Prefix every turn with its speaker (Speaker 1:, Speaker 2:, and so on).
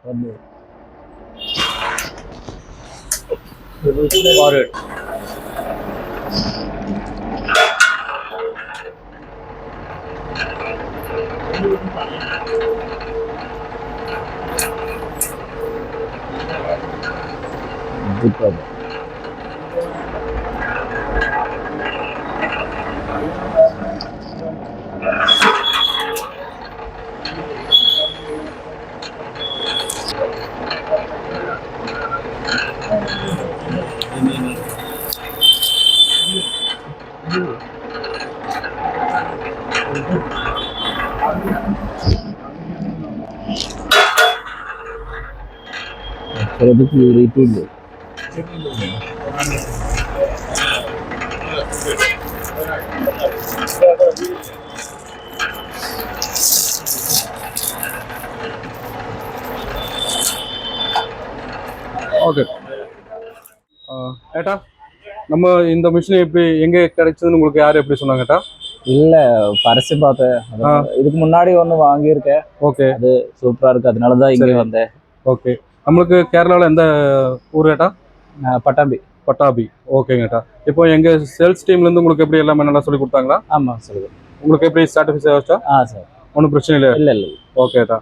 Speaker 1: Forward.
Speaker 2: Okay. ஏட்டா நம்ம இந்த machine எப்படி எங்கே கிடைச்சதுன்னு உங்களுக்கு யார் எப்படி சொன்னாங்கட்டா?
Speaker 1: இல்ல பரிசு பார்த்தேன். இதுக்கு முன்னாடி ஒன்று வாங்கியிருக்கேன்.
Speaker 2: ஓகே,
Speaker 1: அது சூப்பரா இருக்கு, அதனால தான் இங்கே வந்தேன்.
Speaker 2: ஓகே. நம்மளுக்கு கேரளாவில் எந்த ஊர் ஏட்டா?
Speaker 1: பட்டாம்பி.
Speaker 2: பட்டாபி. ஓகேங்கட்டா. இப்போ எங்கள் சேல்ஸ் டீம்லேருந்து உங்களுக்கு எப்படி எல்லாமே நல்லா சொல்லி கொடுத்தாங்களா?
Speaker 1: ஆமாம், சொல்லுங்கள்.
Speaker 2: உங்களுக்கு எப்படி சாட்டிஸ்ஃபை ஆச்சா?
Speaker 1: சார்,
Speaker 2: ஒன்றும் பிரச்சனை இல்லை.
Speaker 1: இல்லை இல்லை.
Speaker 2: ஓகேட்டா.